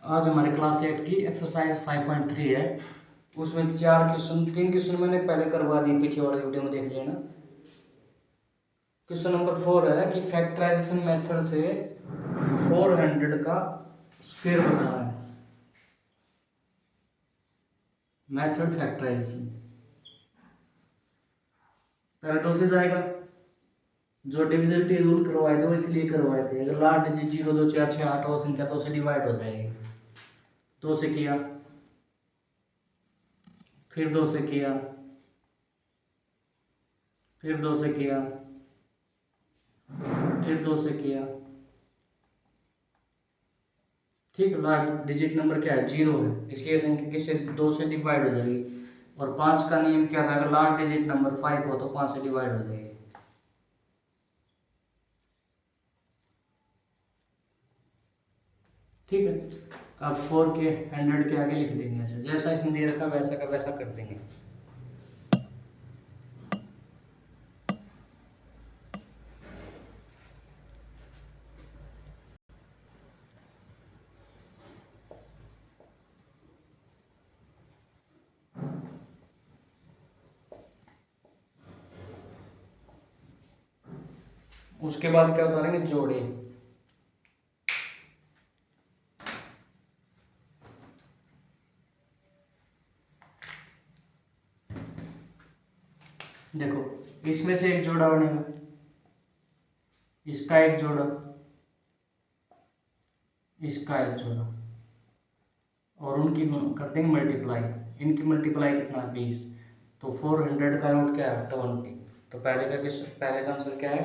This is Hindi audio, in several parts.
आज हमारी क्लास 8 की एक्सरसाइज 5.3 है। उसमें 3 क्वेश्चन मैंने पहले करवा दी, पीछे वाले वीडियो में देख लेना। क्वेश्चन नंबर 4 है कि फैक्टराइजेशन मेथड से 400 का स्क्वायर बताना है। मेथड फैक्टराइजेशन पहले तो से जाएगा, जो डिविजिबिलिटी रूल करवाए थे वो इसलिए करवाए थे। अगर लास्ट डिजिट 0 2 4 6 8 और संख्या 2 से डिवाइड हो जाएगी। 2 से किया, फिर 2 से किया, फिर 2 से किया, फिर 2 से किया। ठीक, लास्ट डिजिट नंबर क्या है? 0 है, इसलिए संख्या किससे 2 से डिवाइड हो जाएगी। और 5 का नियम क्या था? अगर लास्ट डिजिट नंबर 5 हो तो 5 से डिवाइड हो जाएगी। ठीक है, अब 4 के 100 के आगे लिख देंगे ऐसे, जैसा इसमें दे रखा वैसा का वैसा कर देंगे। उसके बाद क्या उतारेंगे? जोड़े। देखो, इसमें से एक जोड़ा बनेगा, इसका एक जोड़ा, इसका एक जोड़ा, और उनकी कर देंगे मल्टीप्लाई। इनकी मल्टीप्लाई कितना? 20। तो 400 का रूट क्या है? 20। तो पहले का आंसर क्या है?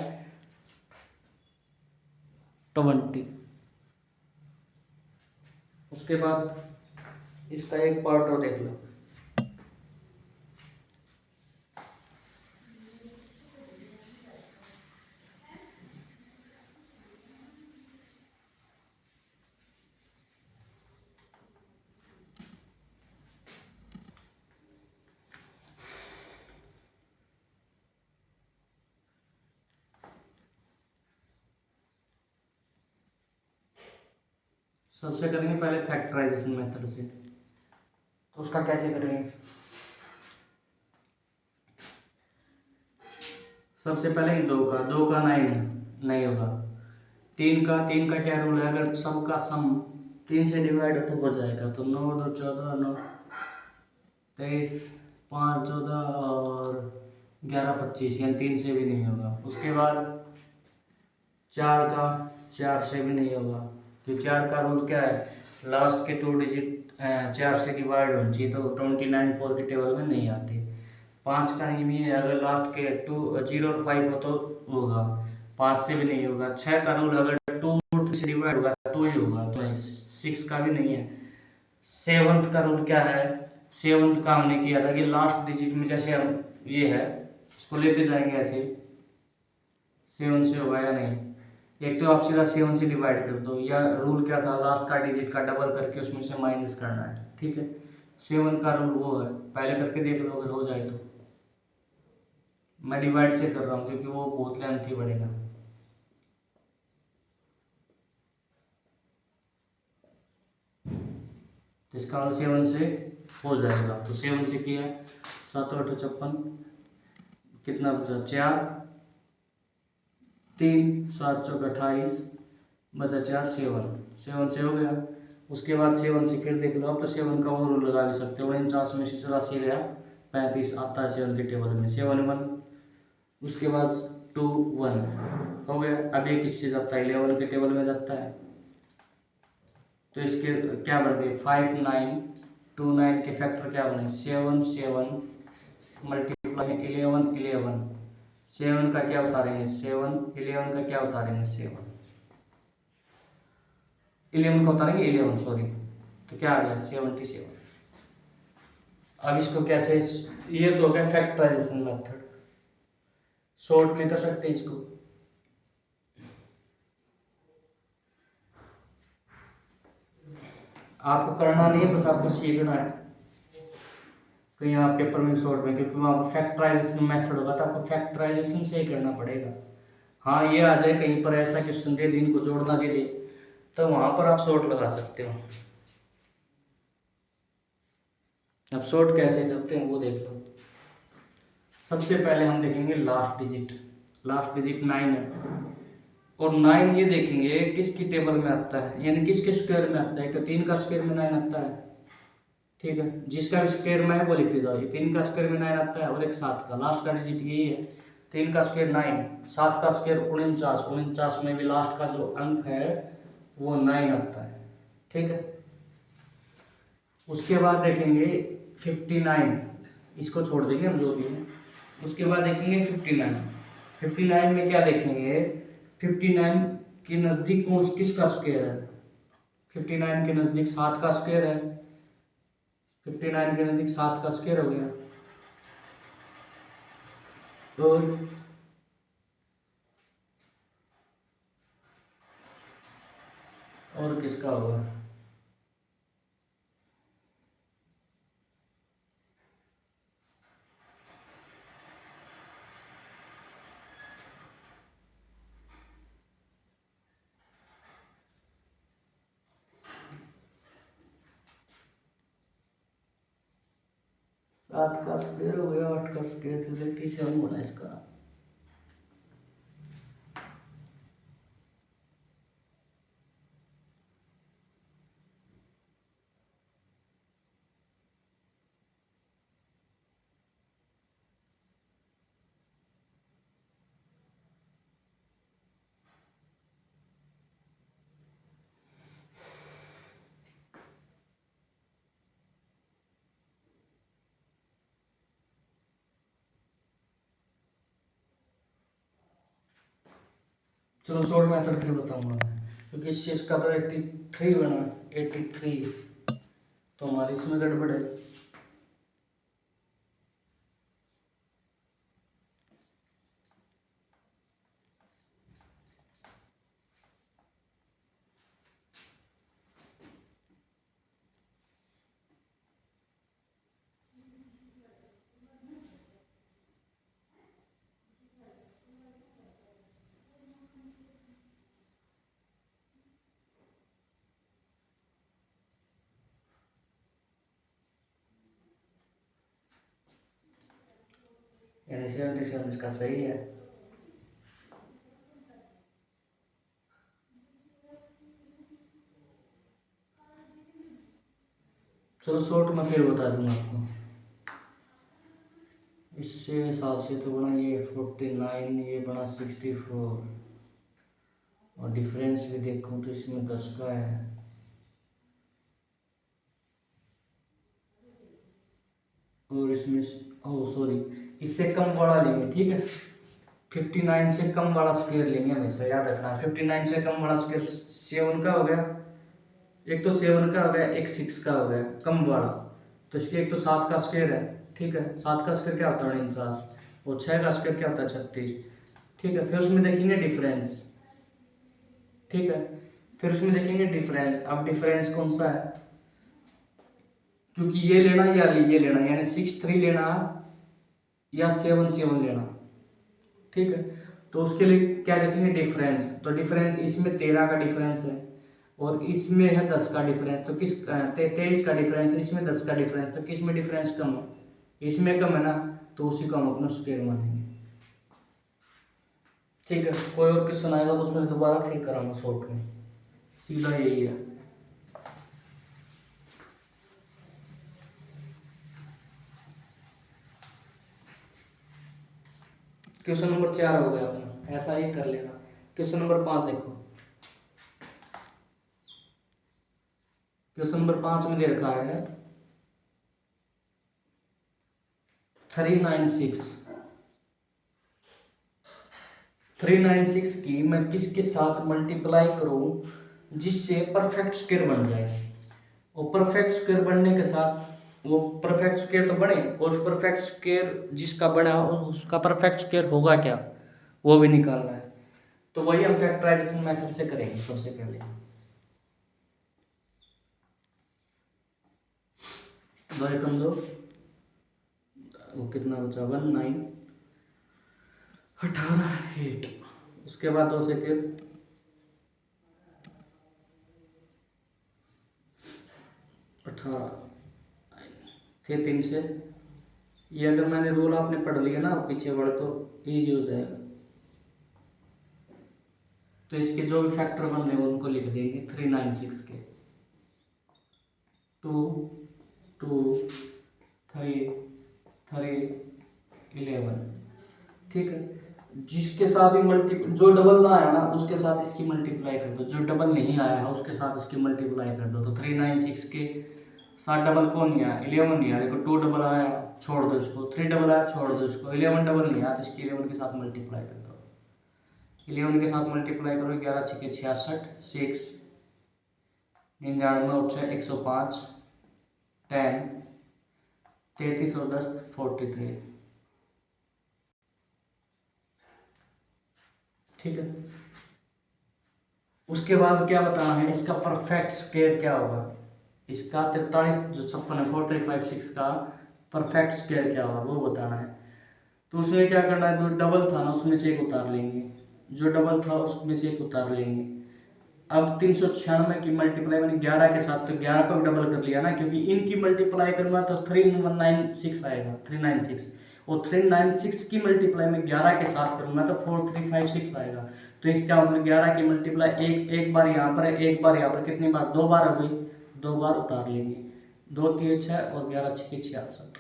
20। उसके बाद इसका एक पार्ट और देख लो। सबसे करेंगे पहले फैक्टराइजेशन मेथड से। तो उसका कैसे करेंगे? सबसे पहले 2 का 9 नहीं होगा। 3 का क्या रूल है? अगर सबका सम 3 से डिवाइड हो जाएगा तो 9 2 14 9 23 5 14 और 11 25, यानी 3 से भी नहीं होगा। उसके बाद 4 का 4 से भी नहीं होगा। तो 4 का रूल क्या है? लास्ट के 2 डिजिट 4 से डिवाइड होनी चाहिए, तो 29 4 की टेबल में नहीं आती। 5 का नियम ये है, अगर लास्ट के 2 0 और 5 हो तो होगा, 5 से भी नहीं होगा। 6 का रूल, अगर 2 और 3 से डिवाइड होगा तो ही होगा, तो 6 का भी नहीं है। 7th का रूल क्या है? 7th का हमने किया था कि लास्ट डिजिट में जैसे हम ये है, इसको लेके जाएंगे ऐसे, 7 से होगा या नहीं। एक तो आप सीधा 7 से डिवाइड कर दो, या रूल क्या था? लास्ट का डिजिट का डबल करके उसमें से माइनस करना है। ठीक है, 7 का रूल वो है, पहले करके देख लो अगर हो जाए तो। मैं डिवाइड से कर रहा हूँ क्योंकि वो बहुत लेंथी बढ़ेगा। तो इसका मतलब 7 से हो जाएगा। तो 7 से किया, 7 8 56, कितना बचा? 4 3 7 चौक 28, बचा 4 7 से हो गया। उसके बाद 7 से फिर देख लो, अब तो 7 का वो रूल लगा भी सकते हो। 49 में से 84 गया, 35 आता है 7 की टेबल में, 7 1। उसके बाद 2 1 हो गया। अब ये किससे जाता है? 11 के टेबल में जाता है। तो इसके क्या बन गए? 5 9 2 9 के फैक्टर क्या बने? 7 7 मल्टीप्लाई 11 11। 7 का क्या उतारेंगे? 7 11 का क्या उतारेंगे? 7 11 का उतारेंगे 11, सॉरी। तो क्या आ गया? 77। अब इसको कैसे, ये तो हो गया फैक्टराइजेशन मेथड। शॉर्ट में कर सकते हैं इसको। आपको करना नहीं है, बस आपको सीखना है। कहीं आप पेपर में शॉर्ट में, क्योंकि वहाँ पर फैक्टराइजेशन मेथड होगा तो आपको फैक्टराइजेशन से ही करना पड़ेगा। हाँ, ये आ जाए कहीं पर ऐसा क्वेश्चन दे दे, इनको जोड़ना दे दे, तो वहाँ पर आप शॉर्ट लगा सकते हो। अब शॉर्ट कैसे करते हैं वो देख लो। सबसे पहले हम देखेंगे लास्ट डिजिट 9 है, और 9 ये देखेंगे किसकी टेबल में आता है, यानी किसके स्क्वायर में आता है। तो 3 का स्क्वायर में 9 आता है, ठीक है, जिसका स्क्वायर में है वो लिख दो। ये 3 का स्क्वायर में 9 आता है, और एक 7 का, लास्ट का डिजिट यही है। 3 का स्क्वायर 9, 7 का स्क्वायर 49, 49 में भी लास्ट का जो अंक है वो 9 आता है, ठीक है। उसके बाद देखेंगे 59, इसको छोड़ देंगे हम जो भी है। उसके बाद देखेंगे 59, 59 में क्या देखेंगे, 59 के नज़दीक कौन किसका स्क्वायर है। 59 के नज़दीक 7 का स्क्वायर है, 59 के नज़दीक 7 का स्क्वायर हो गया। और किसका होगा, 7 का स्क्वायर हो गया, 8 का स्क्वायर, तो 87 होना इसका। चलो शॉर्ट मेथड फिर बताऊंगा मैं, क्योंकि इस चीज का तो 83 बना, 83, तो हमारी इसमें गड़बड़ है। यानी 77 इसका सही है। चलो शॉर्ट में फिर बता दूंगा आपको। इससे हिसाब से तो बना ये 49, ये बना 64, और डिफरेंस भी देखूं तो इसमें 10 का है, और इसमें ओ सॉरी, इससे कम वाला लेंगे, ठीक है। 59 से कम वाला स्क्वायर लेंगे, हमेशा याद रखना। 59 से कम वाला स्क्वायर 7 का हो गया, एक तो 7 का हो गया, एक 6 का हो गया कम वाला, तो इसके एक तो 7 का स्क्वायर है, ठीक है। 7 का स्क्वायर क्या होता है 49, और 6 का स्क्वायर क्या होता है 36, ठीक है। फिर उसमें देखेंगे डिफरेंस, ठीक है। फिर उसमें देखेंगे डिफरेंस। अब डिफरेंस कौन सा है, क्योंकि ये लेना या ये लेना, यानी 6 3 लेना या 7 7 लेना, ठीक है। तो उसके लिए क्या देखेंगे डिफरेंस, तो डिफरेंस इसमें 13 का डिफरेंस है, और इसमें है 10 का डिफरेंस, तो 23 का डिफरेंस है, इसमें 10 का डिफरेंस, तो किस में डिफरेंस कम है, इसमें कम है ना, तो उसी को हम अपना स्क्वायर मानेंगे, ठीक है। कोई और क्वेश्चन आएगा तो उसमें दोबारा फिर कराऊंगा शॉर्ट में, सीधा यही है। क्वेश्चन नंबर 4 हो गया अपना, ऐसा ही कर लेना। क्वेश्चन नंबर 5 देखो, क्वेश्चन नंबर 5 में दे रखा है 396, 396 की मैं किसके साथ मल्टीप्लाई करूं जिससे परफेक्ट स्क्वायर बन जाए, और परफेक्ट स्क्वायर बनने के साथ, वो परफेक्ट स्क्वायर तो बने, और उस परफेक्ट स्क्वायर जिसका बना उसका परफेक्ट स्क्वायर होगा क्या, वो भी निकालना है। तो वही हम फैक्टराइजेशन मेथड से करेंगे सबसे पहले। दो एकम दो, वो कितना बचा 19, 18 8, उसके बाद 2 से फिर 18, फिर 3 से, ये अगर मैंने रूल आपने पढ़ लिया ना पीछे बढ़ तो ईजी हो जाएगा। तो इसके जो भी फैक्टर बन रहे हैं उनको लिख देंगे 396 के 2 2 3 3 11। ठीक है, जिसके साथ भी जो डबल ना आया ना उसके साथ इसकी मल्टीप्लाई कर दो, जो डबल नहीं आया है उसके साथ इसकी मल्टीप्लाई कर दो। तो 396 के साथ डबल कौन नहीं आया, 11 नहीं आया। देखो 2 डबल आया छोड़ दो इसको, 3 डबल आया छोड़ दो इसको, 11 डबल नहीं आया तो इसकी 11 के साथ मल्टीप्लाई कर दो। 11 के साथ मल्टीप्लाई करो, 11 छके 66, 6 99 और 6 105, 10 33 और 10 43। ठीक है, उसके बाद क्या बताना है, इसका परफेक्ट स्क्वायर क्या होगा, इसका 43 जो 56 है 4356 का परफेक्ट स्क्वायर क्या होगा वो बताना है। तो उसमें क्या करना है, जो डबल था ना उसमें से एक उतार लेंगे, जो डबल था उसमें से एक उतार लेंगे। अब 396 की मल्टीप्लाई मैंने 11 के साथ, तो 11 को भी डबल कर लिया ना, क्योंकि इनकी मल्टीप्लाई करूंगा तो 3196 आएगा 396, और 396 की मल्टीप्लाई में 11 के साथ करूंगा तो 4356 आएगा। तो इसका मतलब 11 की मल्टीप्लाई एक बार यहाँ पर है, एक बार यहाँ पर, कितनी बार, 2 बार हो गई, 2 बार उतार लेंगे, 2 3 6 और 11 6 66।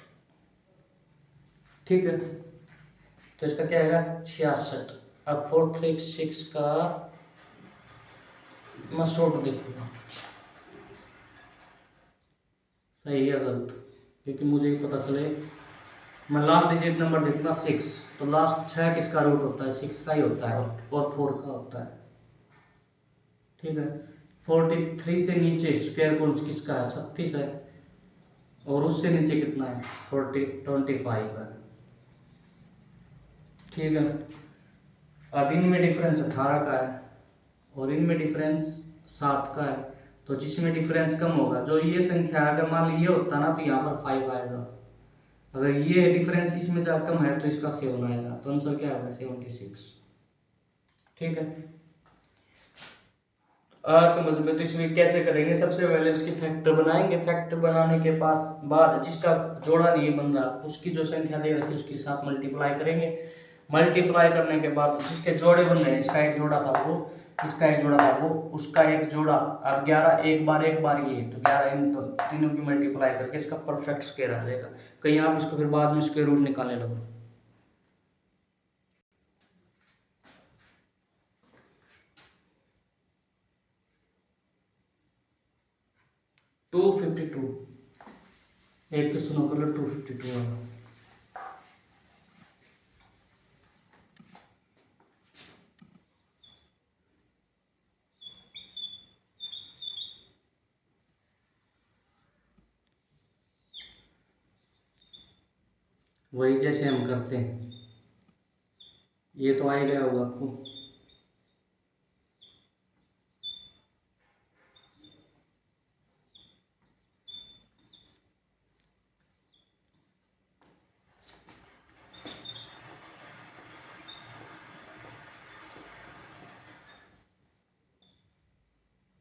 ठीक है, तो इसका क्या आएगा 66। अब 436 का मैं शॉर्ट देखूंगा सही है गलत, क्योंकि मुझे पता चले। मैं लास्ट डिजिट नंबर देखूंगा 6, तो लास्ट 6 किसका रूट होता है, 6 का ही होता है और 4 का होता है। ठीक है, 43 से नीचे स्क्वायर कौन किसका है, 36 है, और उससे नीचे कितना है 25 है। ठीक है, अब इनमें डिफरेंस 18 का है और इनमें डिफरेंस 7 का है, तो जिसमें डिफरेंस कम होगा, जो ये संख्या अगर मान ली ये होता ना तो यहाँ पर 5 आएगा, अगर ये डिफरेंस इसमें जा कम है तो इसका 7 आएगा, तो आंसर क्या होगा 76। ठीक है, समझ में। तो इसमें कैसे करेंगे, सबसे पहले उसकी फैक्टर बनाएंगे, फैक्टर बनाने के बाद जिसका जोड़ा नहीं बन रहा उसकी जो संख्या दे रखी उसके साथ मल्टीप्लाई करेंगे। मल्टीप्लाई करने के बाद जिसके जोड़े बन रहे हैं, इसका एक जोड़ा था वो, इसका एक जोड़ा था वो, उसका एक जोड़ा, अब 11 एक बार ये, तो 11 इन तो तीनों की मल्टीप्लाई करके इसका परफेक्ट स्क्वायर आ जाएगा। कहीं आप इसको फिर बाद में स्क्वायर रूट निकालने लगो। टू 52 एक क्वेश्चन होकर 252 है। वही जैसे हम करते हैं, ये तो आ ही गया होगा आपको।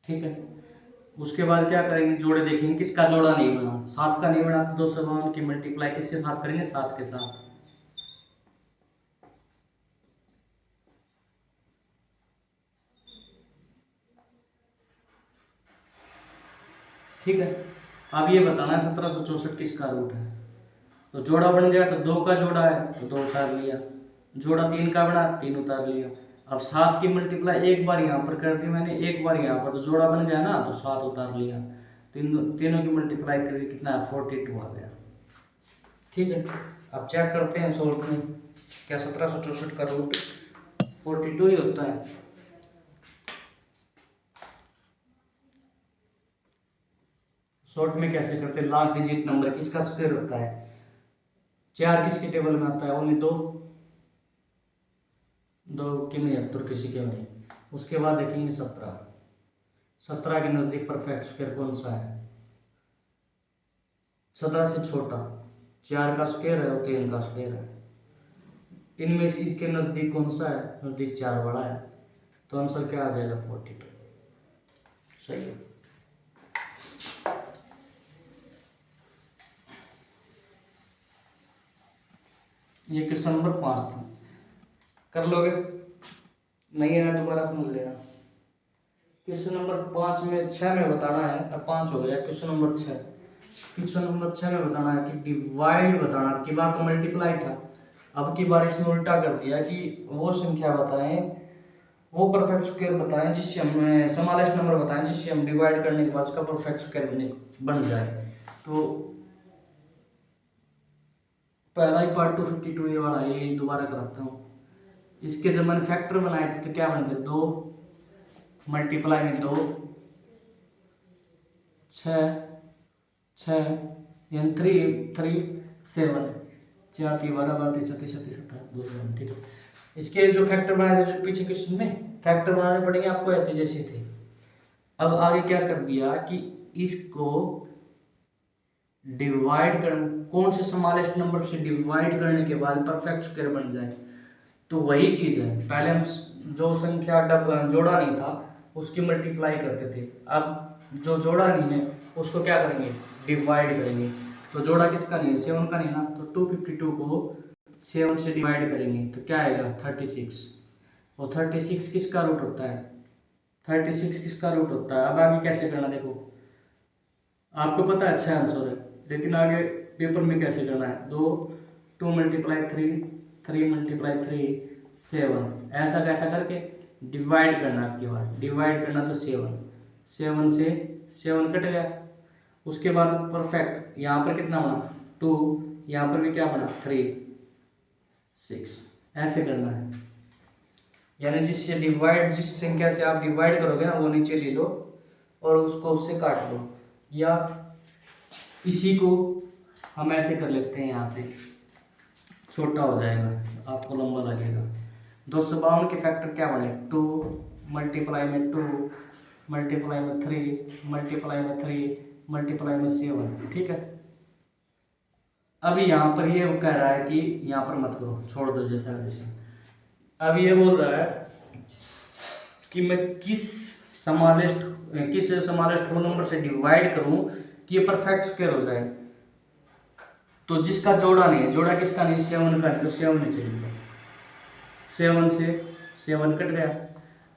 ठीक है, उसके बाद क्या करेंगे, जोड़े देखेंगे किसका जोड़ा नहीं बना, 7 का नहीं बना तो 252 की मल्टीप्लाई किसके साथ करेंगे, 7 के साथ। ठीक है, अब ये बताना है 1764 किसका रूट है। तो जोड़ा बन गया, तो 2 का जोड़ा है तो 2 उतार लिया, जोड़ा 3 का बना 3 उतार लिया। अब 7 की मल्टीप्लाई एक बार यहाँ पर कर दी मैंने, एक बार यहाँ पर, तो जोड़ा बन गया ना तो 7 उतार लिया, तीनों की मल्टीप्लाई करके कितना है 42 आ गया। ठीक है, अब चेक करते हैं शॉर्ट में, क्या 1764 का रूट 42 ही होता है। शॉर्ट में कैसे करते हैं, लास्ट डिजिट नंबर किसका स्क्वायर होता है, 4 किसके टेबल में आता है, ओनली 2 की नहीं है तो किसी के नहीं। उसके बाद देखेंगे 17 के नजदीक परफेक्ट स्क्वायर कौन सा है, 17 से छोटा, 4 का स्क्वायर है और 3 का स्क्वायर है, इनमें से इसके नजदीक कौन सा है, नजदीक 4 बड़ा है, तो आंसर क्या आ जाएगा 42। सही है। ये क्वेश्चन नंबर 5 था, कर लोगे? नहीं है दोबारा समझ लेना। क्वेश्चन नंबर 5 में 6 में बताना है, अब 5 हो गया। क्वेश्चन नंबर 6, क्वेश्चन नंबर 6 में बताना है कि डिवाइड बताना। अब की बार तो मल्टीप्लाई था, अब की बार इसमें उल्टा कर दिया कि वो संख्या बताएं, वो परफेक्ट स्क्वायर बताएं जिससे हम स्मॉलेस्ट नंबर बताएं जिससे हम डिवाइड करने के बाद उसका परफेक्ट स्क्वायर बन जाए। तो पहला ही पार्ट 252 ये वाला है, ये दोबारा कराता हूँ। इसके जब मैंने फैक्टर बनाए थे तो क्या बने थे, 2 मल्टीप्लाई में 2 6 6 यानी 3 7 4 3 12 12 3 36 37 17 ठीक है। इसके जो फैक्टर बनाए थे जो पीछे क्वेश्चन में फैक्टर बनाने पड़ेंगे आपको ऐसे जैसे थे। अब आगे क्या कर दिया कि इसको डिवाइड कर, कौन से स्मॉलेस्ट नंबर से डिवाइड करने के बाद परफेक्ट स्क्वायर बन जाए। तो वही चीज है, पहले हम जो संख्या जोड़ा नहीं था उसकी मल्टीप्लाई करते थे, अब जो जोड़ा नहीं है उसको क्या करेंगे, डिवाइड करेंगे। तो जोड़ा किसका नहीं है, 7 का नहीं ना, तो 252 को 7 से डिवाइड करेंगे तो क्या आएगा 36। और 36 किसका रूट होता है, 36 किसका रूट होता है। अब आगे कैसे करना देखो, आपको पता है अच्छा आंसर है, लेकिन आगे पेपर में कैसे करना है, 2 मल्टीप्लाई 3 मल्टीप्लाई 3 7 ऐसा कैसा करके डिवाइड करना। आपकी बार डिवाइड करना तो 7 से 7 कट गया, उसके बाद परफेक्ट यहाँ पर कितना बना 2, यहाँ पर भी क्या बना 3 6 ऐसे करना है। यानी जिससे डिवाइड, जिस संख्या से आप डिवाइड करोगे ना वो नीचे ले लो और उसको उससे काट लो, या इसी को हम ऐसे कर लेते हैं, यहाँ से छोटा हो जाएगा आपको लंबा लगेगा। 252 के फैक्टर क्या बने, 2 मल्टीप्लाई में 2 मल्टीप्लाई में 3 मल्टीप्लाई में 3 मल्टीप्लाई में 7 ठीक है। अभी यहाँ पर ये कह रहा है कि यहाँ पर मत करो, छोड़ दो जैसा जैसे। अब ये बोल रहा है कि मैं किस समालेस्ट होल नंबर से डिवाइड करूं कि ये परफेक्ट स्क्वायर हो जाए। तो जिसका जोड़ा नहीं है, जोड़ा किसका नहीं, 7 का, तो 7 नहीं चाहिए, 7 से 7 कट गया।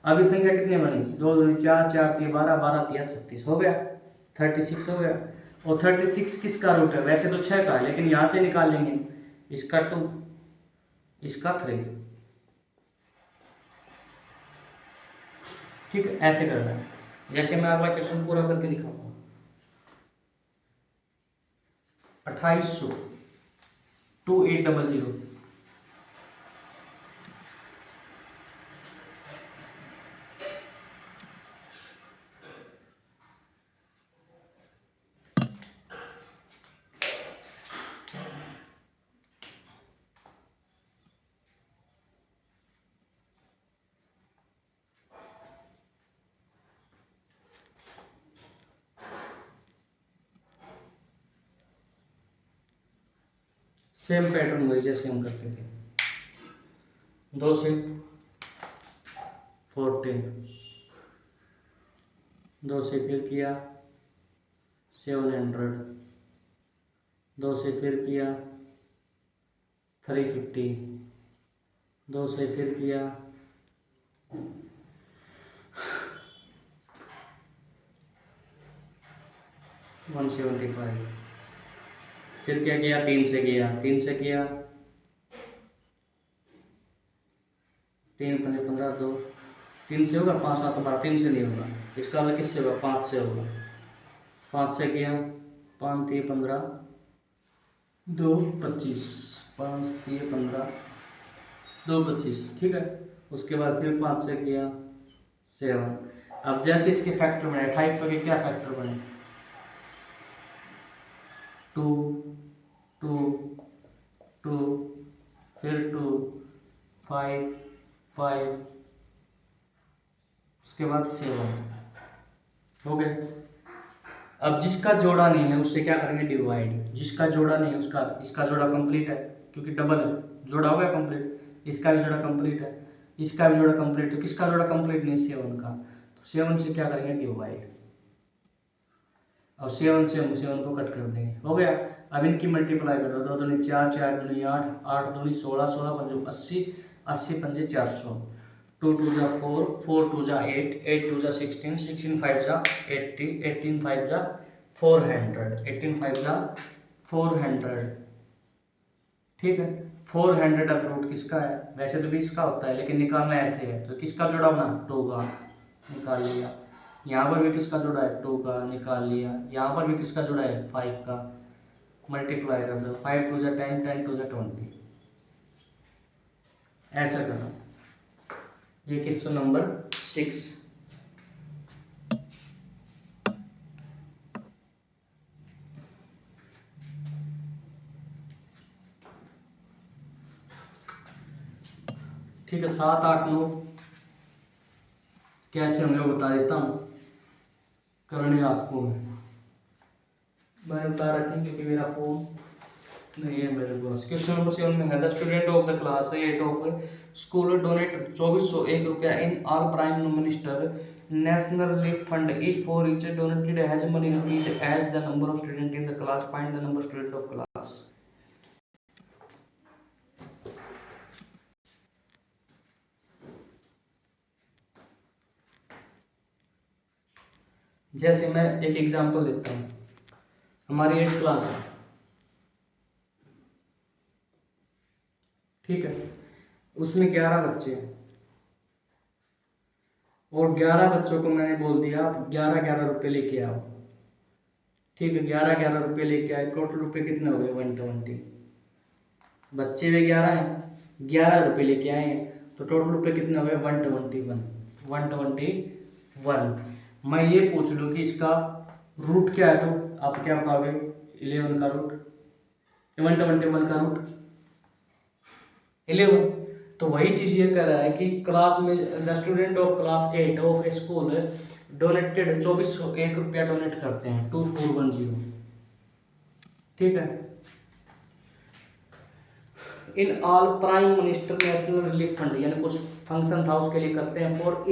अभी संख्या कितनी बनी, 2 2 4 4 3 12 12 3 36 हो गया, 36 हो गया। और 36 किसका रूट है, वैसे तो 6 का है लेकिन यहाँ से निकाल लेंगे, इसका 2 इसका 3 ठीक है। ऐसे करना है, जैसे मैं अगला क्वेश्चन पूरा करके दिखाऊंगा। 2800 2800 सेम पैटर्न वही जैसे हम करते थे, 2 से 14, 2 से फिर किया 700, 2 से फिर किया 350, 2 से फिर किया 175, फिर क्या किया 3 से किया 3 से किया 3 5 15 2 3 से होगा 5 7 12 3 से नहीं होगा, इसका मतलब किससे होगा 5 से होगा, 5 से किया 5 3 15 2 25 5 3 15 2 25 ठीक है। उसके बाद फिर 5 से किया 7। अब जैसे इसके फैक्टर बने 2800 के क्या फैक्टर बने, 2 2 2 फिर 2 5 5 उसके बाद 7 हो गए। अब जिसका जोड़ा नहीं है उससे क्या करेंगे डिवाइड, जिसका जोड़ा नहीं है उसका, इसका जोड़ा कंप्लीट है क्योंकि डबल है, जोड़ा हो गया कंप्लीट, इसका भी जोड़ा कंप्लीट है, इसका भी जोड़ा कंप्लीट, तो किसका जोड़ा कंप्लीट नहीं 7 का, तो 7 से क्या करेंगे डिवाइड, और 7 से हम 7 को कट कर देंगे, हो गया। अब इनकी मल्टीप्लाई कर दो, 2 दूनी 4, 4 दूनी 8, 8 दूनी 16, 16 पंजो 80, 80 पंजे 400, 2 2 जा 4, 4 2 जा 8, 8 2 जा 16, 16 5 जा 80, 18 5 जा 400, 18 5 जा 400। ठीक है, 400 अब रूट किसका है? वैसे तो 20 का होता है, लेकिन निकालना ऐसे है, तो किसका जोड़ा बना? 2 का, निकाल लिया। यहाँ पर भी किसका जोड़ा है? 2 का, निकाल लिया। यहाँ पर भी किसका जोड़ा है? 5 का। मल्टीप्लाई कर दो, 5 2 जा 10, 10 2 जा 20, ऐसा करना। ये क्वेश्चन नंबर 6। ठीक है, 7 8 9 कैसे होंगे वो बता देता हूँ, करने आपको मैंने बता रखी क्योंकि मेरा फोन नहीं है मेरे पास। क्वेश्चन नंबर 7 में है the student of the class 8 of school donate 2401 रुपया in all prime minister national relief fund is for each donated has money rupees as the number of student in the class, find the number student of class. जैसे मैं एक एग्जांपल देता हूँ, हमारी 8th क्लास है, ठीक है, उसमें 11 बच्चे हैं और 11 बच्चों को मैंने बोल दिया आप 11-11 रुपये लेके आओ। ठीक है, 11-11 रुपये लेके आए, टोटल रुपये कितने हो गए? 120। बच्चे भी 11 हैं, 11 रुपये लेके आए हैं, तो टोटल रुपये कितने हो गए? 121, 121। मैं ये पूछ लूँ कि इसका रूट क्या है, तो आप क्या बताओगे? 11 का रूट, 121 का रूट 11। तो वही चीज ये कह रहा है कि क्लास में the student of class 8 of a school donated 2401 रुपया डोनेट करते हैं, 2410। ठीक है, in all prime minister national relief fund, यानी कुछ फंक्शन था उसके लिए करते हैं, for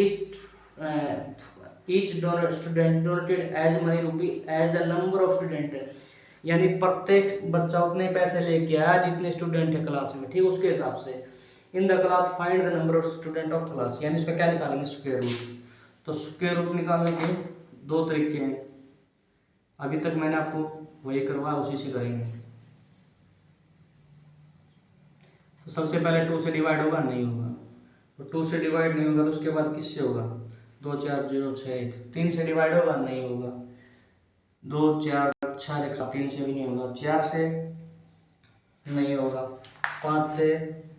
each student donated as money rupee as the number of student, यानी प्रत्येक बच्चा उतने पैसे लेके आया जितने स्टूडेंट है क्लास में, ठीक, उसके हिसाब से। In the class find the number of student of class, यानी इसका क्या निकालेंगे? Square root. तो स्क्वायर रूट निकालने के 2 तरीके हैं, अभी तक मैंने आपको वही करवाया उसी से करेंगे। तो सबसे पहले 2 से डिवाइड होगा? नहीं होगा। तो 2 से डिवाइड नहीं होगा तो उसके बाद किससे होगा? 2 4 0 6 1। 3 से डिवाइड होगा? नहीं होगा। 2 4 6 1 3 से भी नहीं होगा। 4 से नहीं होगा, 5 से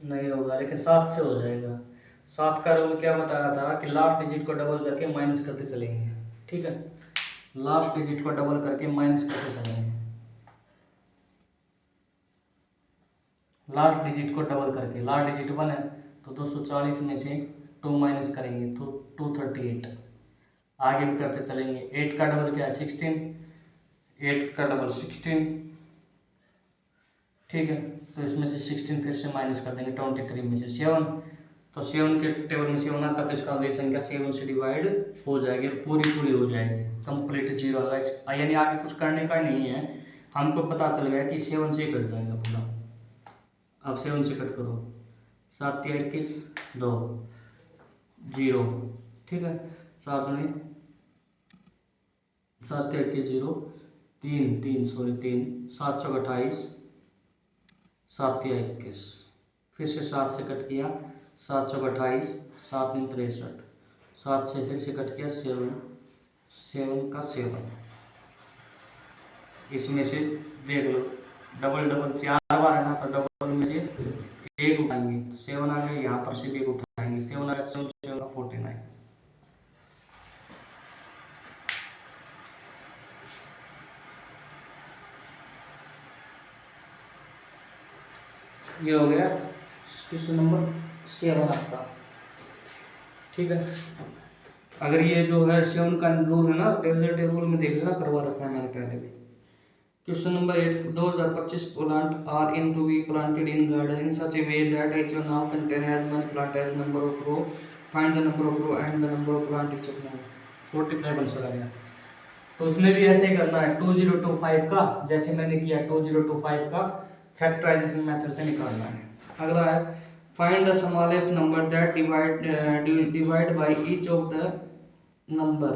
नहीं होगा, लेकिन 7 से हो जाएगा। 7 का रूल क्या बताया था कि लास्ट डिजिट को डबल करके माइनस करते चलेंगे। ठीक है, लास्ट डिजिट को डबल करके माइनस करते चलेंगे। लास्ट डिजिट को डबल करके, लास्ट डिजिट 1 है तो 240 में से 2 माइनस करेंगे तो 238। आगे भी करते चलेंगे। 8 का डबल क्या है? 16। 8 का डबल 16। ठीक है, तो इसमें से 16 फिर से माइनस कर देंगे 23 में से 7। तो 7 के टेबल में 7 आता है तो इसका वही संख्या 7 से डिवाइड हो जाएगी, पूरी हो जाएगी, कंप्लीट 0 होगा। यानी आगे कुछ करने का नहीं है, हमको पता चल गया कि 7 से ही कट जाएगा पूरा। अब 7 से कट करो, 7 3 21 2 0। ठीक है, 7 में 7 3 21 0 3 3 सॉरी 3 7 चौक 28 7 3 21। फिर से 7 से कट किया, 7 चौक 28 7 3 63। 7 से फिर से कट किया 7 का 7। इसमें से देख लो डबल 4 बार है ना, तो डबल में से 1 उठाएंगे, 7 आ गए, यहाँ पर से भी 1 उठाएंगे, 7 आ गया, 7 का 49। ये हो गया क्वेश्चन नंबर 7 आपका। ठीक है, अगर ये जो है 7 का रूल है ना, डेजर्ट रूल में देख लेना, करवा रखा है मैंने पहले भी। Question number 8, 2025 plant are in to be planted in garden in such a way that each now contain as many plant as number of row, find the number of row and the number of plant each of now। 45 answer आ गया। तो उसमें भी ऐसे ही करना है 2025 का, जैसे मैंने किया 2025 का फैक्टराइजेशन मेथड से निकालना है। अगला है find the smallest number that divide by each of the number,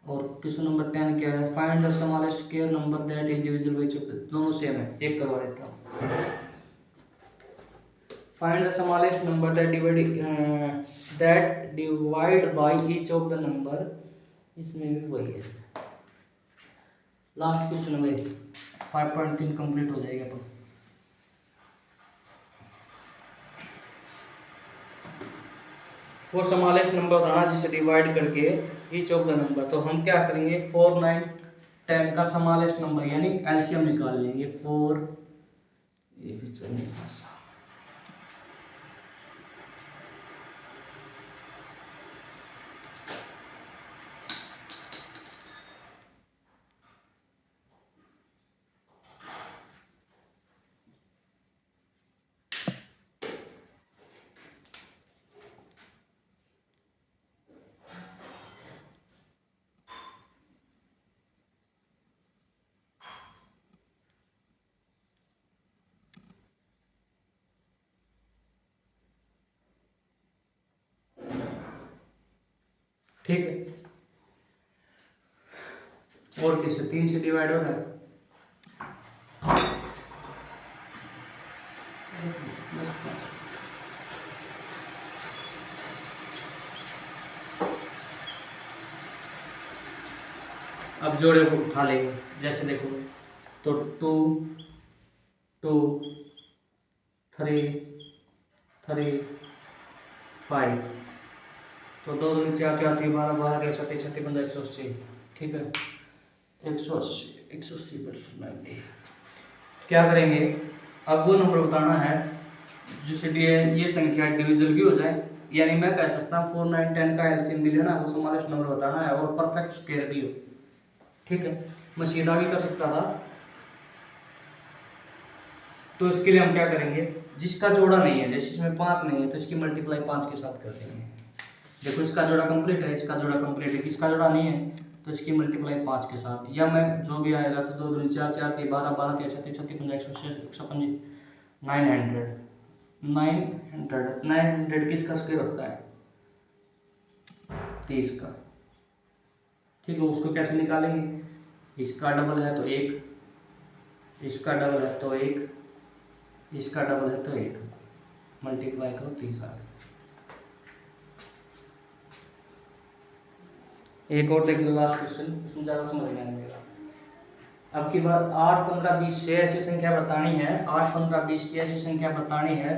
और क्वेश्चन नंबर 10 क्या है, find the smallest square number that is divisible by each of the, दोनों सेम है, एक करवा देता हूँ। Find the smallest number that divide by each of the number, इसमें भी वही है। लास्ट क्वेश्चन है भाई, 5.3 कंप्लीट हो जाएगा। तो वो स्मॉलेस्ट नंबर था जिसे डिवाइड करके ईच ऑफ द नंबर, तो हम क्या करेंगे 4 9 10 का स्मॉलेस्ट नंबर यानी एलसीएम निकाल लेंगे। 4 ये भी चलेगा, ठीक है। और किससे 3 से डिवाइड हो रहा है, अब जोड़े को उठा लेंगे, जैसे देखो तो 2 2 3 3 5, तो 2 2 4 4 3 12 12 के 36 36 15 180, ठीक है 180 180 पर 90। क्या करेंगे, अब वो नंबर बताना है जिससे ये संख्या डिविजिबल भी हो जाए, यानी मैं कह सकता हूँ 4 9 10 का एलसीएम भी लेना है, वो स्मॉलेस्ट नंबर बताना है और परफेक्ट स्क्वायर भी हो, ठीक है। मैं सीधा भी कर सकता था, तो इसके लिए हम क्या करेंगे, जिसका जोड़ा नहीं है, जैसे इसमें 5 नहीं है तो इसकी मल्टीप्लाई 5 के साथ कर देंगे। देखो इसका जोड़ा कंप्लीट है, इसका जोड़ा कंप्लीट है, किसका जोड़ा नहीं है तो इसकी मल्टीप्लाई 5 के साथ, या मैं जो भी आएगा तो 2 2 4 4 3 12 12 3 36 36 15 150 900 900 किसका स्क्वायर होता है 30 का, ठीक है। उसको कैसे निकालेंगे, इसका डबल है तो 1, इसका डबल है तो 1, इसका डबल है तो 1, मल्टीप्लाई करो 30 आ गया। एक और देख लो लास्ट क्वेश्चन, इसमें ज़्यादा समझ में आएगा। अब की बार 8 15 20 से ऐसी संख्या बतानी है, 8 15 20 की ऐसी संख्या बतानी है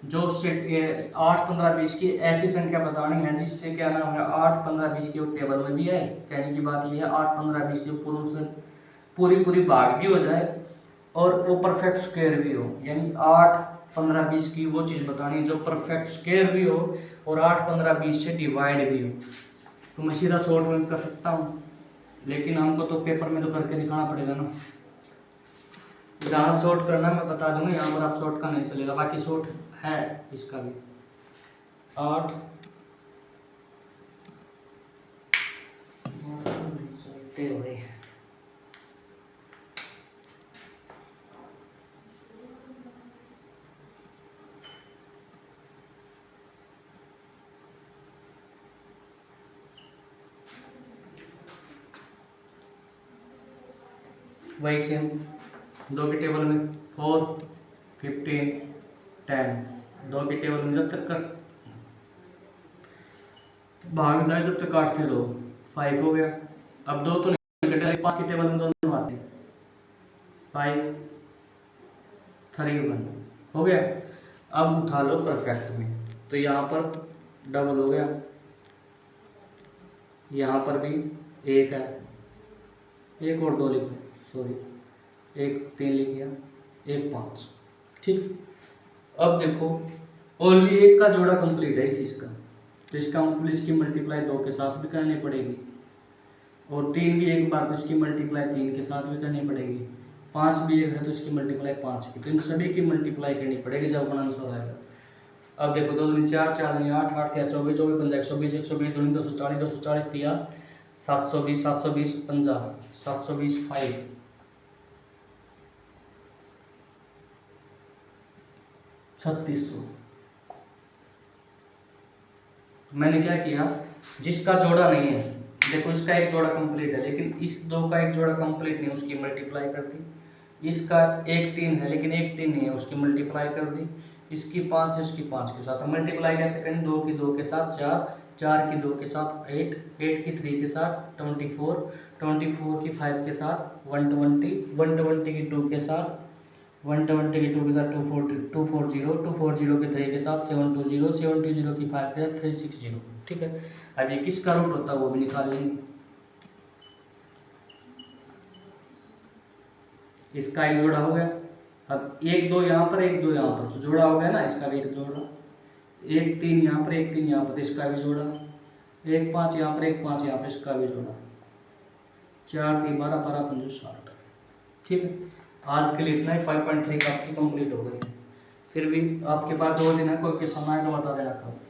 जो 8 15 20 की ऐसी संख्या बतानी है जिससे क्या नाम है 8 15 20 की टेबल में भी है। कहने की बात यह है 8 15 20 से पूरी पूरी भाग भी हो जाए और वो परफेक्ट स्क्वायर भी हो, यानी 8 15 20 की वो चीज़ बतानी है जो परफेक्ट स्क्वायर भी हो और 8 15 20 से डिवाइड भी हो। तो मैं सीधा शॉर्ट में कर सकता हूँ, लेकिन हमको तो पेपर में तो करके दिखाना पड़ेगा ना। जहाँ शॉर्ट करना मैं बता दूंगा, यहाँ पर आप शॉर्ट का नहीं चलेगा, बाकी शॉर्ट है इसका भी। 8 वही सेम 2 के टेबल में 4 15 10, 2 के टेबल में जब तक भाग जाए जब तक काटते रहो 5 हो गया। अब 2 तो नहीं कटे, 5 के टेबल में दोनों आते हैं 5 3 1 हो गया। अब उठा लो परफेक्ट में, तो यहाँ पर डबल हो गया, यहाँ पर भी 1 है, 1 और 2 लिख, सॉरी 1 3 लिख गया, 1 5, ठीक। अब देखो ओनली 1 का जोड़ा कंप्लीट है इस का, तो इसकी मल्टीप्लाई 2 के साथ भी करनी पड़ेगी, और 3 भी एक बार तो इसकी मल्टीप्लाई 3 के साथ भी करनी पड़ेगी, 5 भी एक है तो इसकी मल्टीप्लाई 5 की, तो इन सभी की मल्टीप्लाई करनी पड़ेगी जब अपना आंसर आएगा। अब देखो 2 2 4 4 8 8 3 24 24 15 120 120 2 240 240 दिया 720 720 50, 720 5, 3600। मैंने क्या किया, जिसका जोड़ा नहीं है, देखो इसका एक जोड़ा कंप्लीट है लेकिन इस दो का एक जोड़ा कंप्लीट नहीं, उसकी मल्टीप्लाई कर दी। इसका एक 3 है लेकिन एक 3 नहीं है, उसकी मल्टीप्लाई कर दी। इसकी 5 है, उसकी 5 के साथ मल्टीप्लाई कैसे करें, 2 की 2 के साथ 4, 4 की 2 के साथ 8, 8 की 3 के साथ 24, 24 की 5 के साथ 120, 120 की 2 के साथ 120 की 2 के साथ 240, 240 की 3 के साथ 720, 720 की 5 के साथ 360। ठीक है, अब ये किसका रूट होता है वो भी निकालेंगे। इसका एक जोड़ा हो गया, अब एक 2 यहाँ पर एक 2 यहाँ पर, तो जोड़ा हो गया ना, इसका भी एक जोड़ा, एक 3 यहाँ पर एक 3 यहाँ पर, इसका भी जोड़ा, एक 5 यहाँ पर एक 5 यहाँ पर, इसका भी जोड़ा, 4 3 12 12 5 60। ठीक है, आज के लिए इतना ही। 5.3 का आपकी कंप्लीट हो गई। फिर भी आपके पास 2 दिन है, कोई क्वेश्चन आए तो बता देना कब।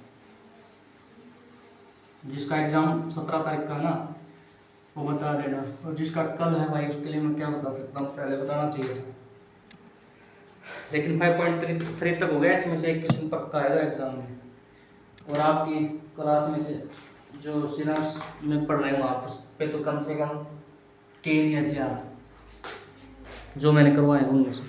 जिसका एग्जाम 17 तारीख का है ना, वो बता देना, और जिसका कल है भाई उसके लिए मैं क्या बता सकता हूँ, पहले बताना चाहिए था। लेकिन 5.3 तक हो गया, इसमें से एक क्वेश्चन पक्का आएगा एग्जाम में। और आपकी क्लास में से जो सिलेबस में पढ़ रहे हो आप, उस पे तो कम से कम 3 या 4 जो मैंने करवाए उनमें से